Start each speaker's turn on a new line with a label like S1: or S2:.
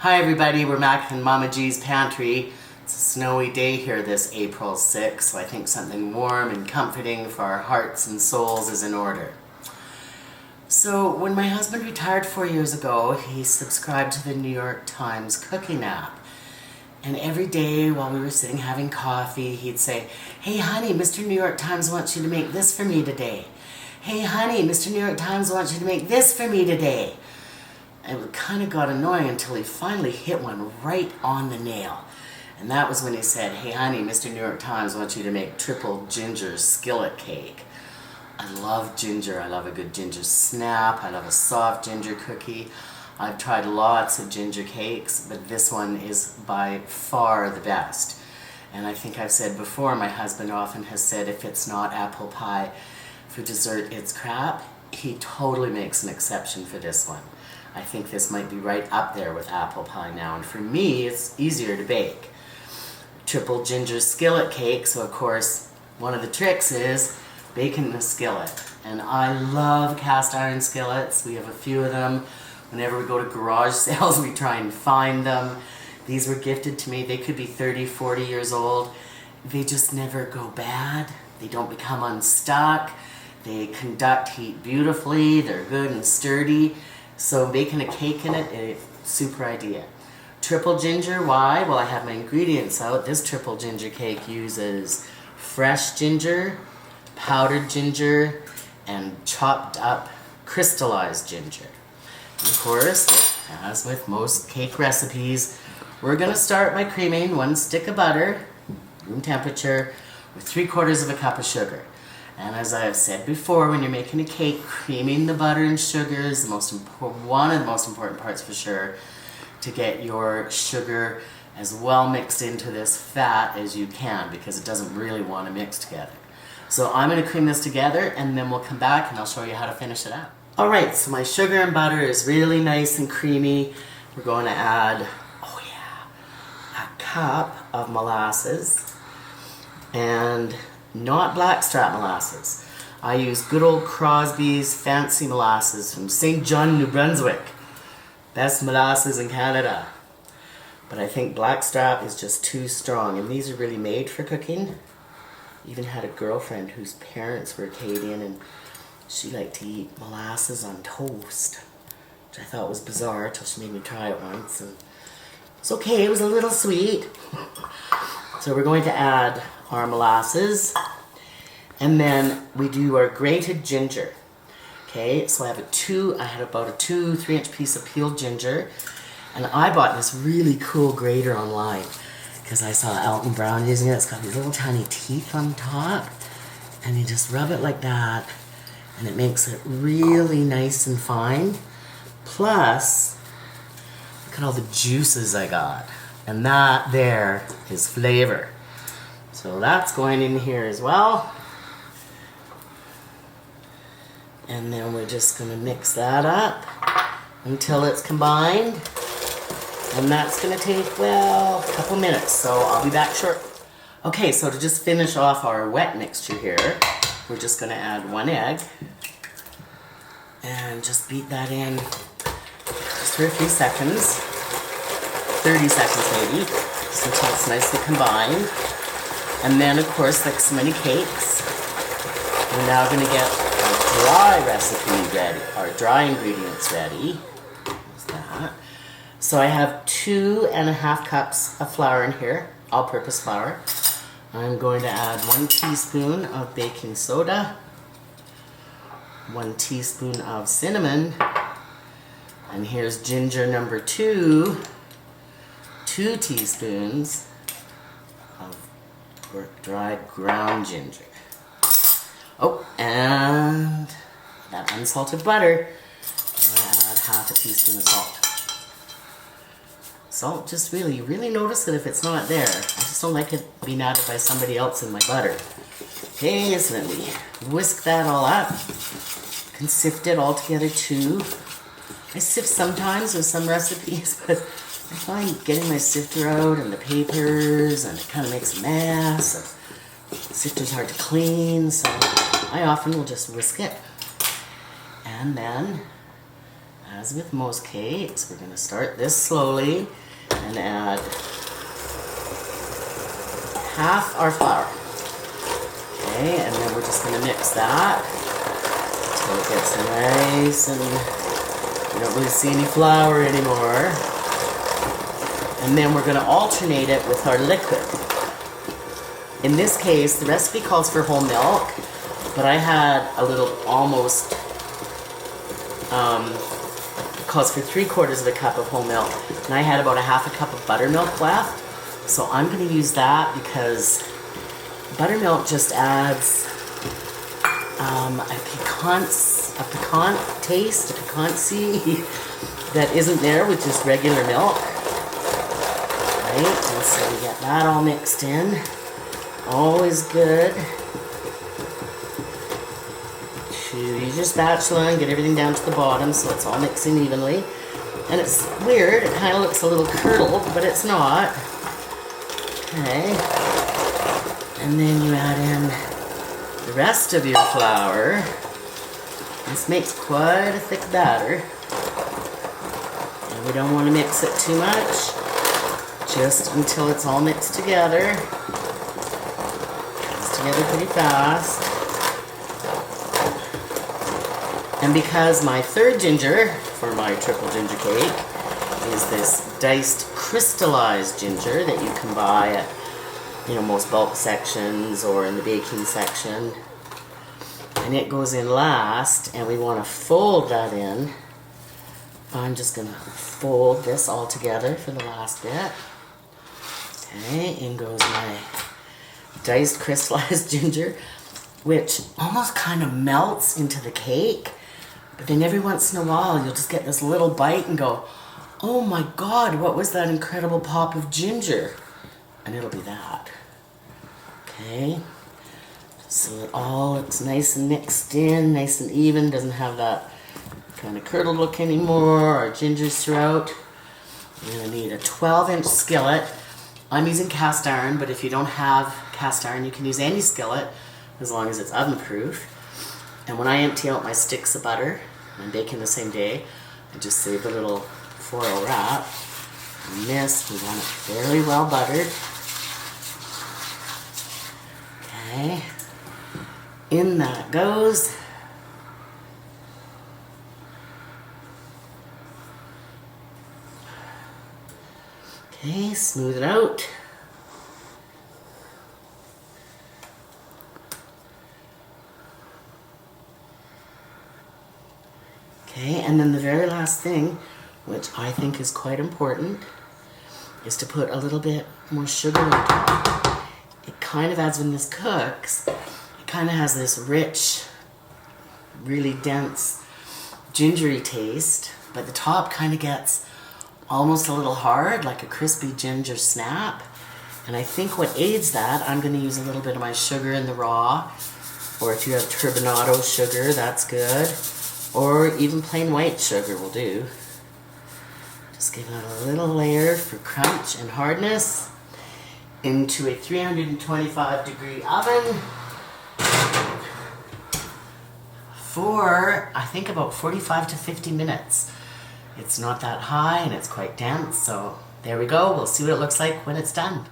S1: Hi everybody, we're back in Mama G's pantry. It's a snowy day here this April 6th, so I think something warm and comforting for our hearts and souls is in order. So when my husband retired 4 years ago, he subscribed to the New York Times cooking app. And every day while we were sitting having coffee, he'd say, "Hey honey, Mr. New York Times wants you to make this for me today. Hey honey, Mr. New York Times wants you to make this for me today." It kind of got annoying until he finally hit one right on the nail. And that was when he said, "Hey honey, Mr. New York Times wants you to make triple ginger skillet cake." I love ginger. I love a good ginger snap. I love a soft ginger cookie. I've tried lots of ginger cakes, but this one is by far the best. And I think I've said before, my husband often has said if it's not apple pie for dessert, it's crap. He totally makes an exception for this one. I think this might be right up there with apple pie now, and for me, it's easier to bake. Triple ginger skillet cake, so of course, one of the tricks is baking in a skillet. And I love cast iron skillets. We have a few of them. Whenever we go to garage sales, we try and find them. These were gifted to me. They could be 30, 40 years old. They just never go bad. They don't become unstuck. They conduct heat beautifully. They're good and sturdy. So baking a cake in it, a super idea. Triple ginger, why? Well, I have my ingredients out. This triple ginger cake uses fresh ginger, powdered ginger, and chopped up crystallized ginger. And of course, as with most cake recipes, we're going to start by creaming 1 stick of butter, room temperature, with 3/4 of a cup of sugar. And as I've said before, when you're making a cake, creaming the butter and sugar is one of the most important parts for sure, to get your sugar as well mixed into this fat as you can, because it doesn't really want to mix together. So I'm going to cream this together, and then we'll come back and I'll show you how to finish it up. Alright, so my sugar and butter is really nice and creamy. We're going to add, a cup of molasses, and not blackstrap molasses. I use good old Crosby's fancy molasses from St. John, New Brunswick. Best molasses in Canada. But I think blackstrap is just too strong, and these are really made for cooking. Even had a girlfriend whose parents were Acadian, and she liked to eat molasses on toast, which I thought was bizarre until she made me try it once. And it's okay, it was a little sweet. So we're going to add our molasses, and then we do our grated ginger. Okay, so I had about a 2-3 inch piece of peeled ginger, and I bought this really cool grater online because I saw Alton Brown using it. It's got these little tiny teeth on top, and you just rub it like that, and it makes it really nice and fine. Plus, look at all the juices I got, and that there is flavor. So that's going in here as well. And then we're just going to mix that up until it's combined. And that's going to take, well, a couple minutes, so I'll be back shortly. Okay, so to just finish off our wet mixture here, we're just going to add 1 egg. And just beat that in just for a few seconds. 30 seconds maybe, just until it's nicely combined. And then, of course, like so many cakes, we're now going to get our dry recipe ready, our dry ingredients ready. There's that. So I have 2.5 cups of flour in here, all-purpose flour. I'm going to add 1 teaspoon of baking soda, 1 teaspoon of cinnamon, and here's ginger number 2, 2 teaspoons of dried ground ginger. Oh, and that unsalted butter. I'm going to add 1/2 teaspoon of salt. Salt, just really notice it if it's not there. I just don't like it being added by somebody else in my butter. Okay, so then we whisk that all up. You can sift it all together too. I sift sometimes with some recipes, but I find getting my sifter out and the papers, and it kind of makes a mess. The sifter's hard to clean, so I often will just whisk it. And then as with most cakes, we're going to start this slowly and add half our flour. Okay, and then we're just going to mix that until it gets nice and you don't really see any flour anymore. And then we're going to alternate it with our liquid. In this case, the recipe calls for whole milk, but I had a little almost, it calls for 3/4 of a cup of whole milk, and I had about a half a cup of buttermilk left. So I'm going to use that because buttermilk just adds a piquant taste, a piquancy that isn't there with just regular milk. Right, and so we get that all mixed in. Always good to use your spatula and get everything down to the bottom so it's all mixing evenly. And it's weird, it kind of looks a little curdled, but it's not. Okay, and then you add in the rest of your flour. This makes quite a thick batter. And we don't want to mix it too much, just until it's all mixed together. It's together pretty fast. And because my third ginger for my triple ginger cake is this diced crystallized ginger that you can buy at, you know, most bulk sections or in the baking section. And it goes in last, and we want to fold that in. I'm just going to fold this all together for the last bit. Okay, in goes my diced crystallized ginger, which almost kind of melts into the cake. But then every once in a while, you'll just get this little bite and go, oh my God, what was that incredible pop of ginger? And it'll be that. Okay, so it all looks nice and mixed in, nice and even, doesn't have that kind of curdled look anymore, or gingers throughout. You're going to need a 12-inch skillet. I'm using cast iron, but if you don't have cast iron, you can use any skillet as long as it's oven proof. And when I empty out my sticks of butter, and I'm baking the same day, I just save the little foil wrap. And this, we want it fairly well buttered. Okay, in that goes. Okay, smooth it out. Okay, and then the very last thing, which I think is quite important, is to put a little bit more sugar on top. It kind of adds, when this cooks, it kind of has this rich, really dense, gingery taste, but the top kind of gets almost a little hard, like a crispy ginger snap. And I think what aids that, I'm going to use a little bit of my sugar in the raw, or if you have Turbinado sugar, that's good. Or even plain white sugar will do. Just give it a little layer for crunch and hardness into a 325-degree oven for, I think, about 45 to 50 minutes. It's not that high and it's quite dense, so there we go. We'll see what it looks like when it's done.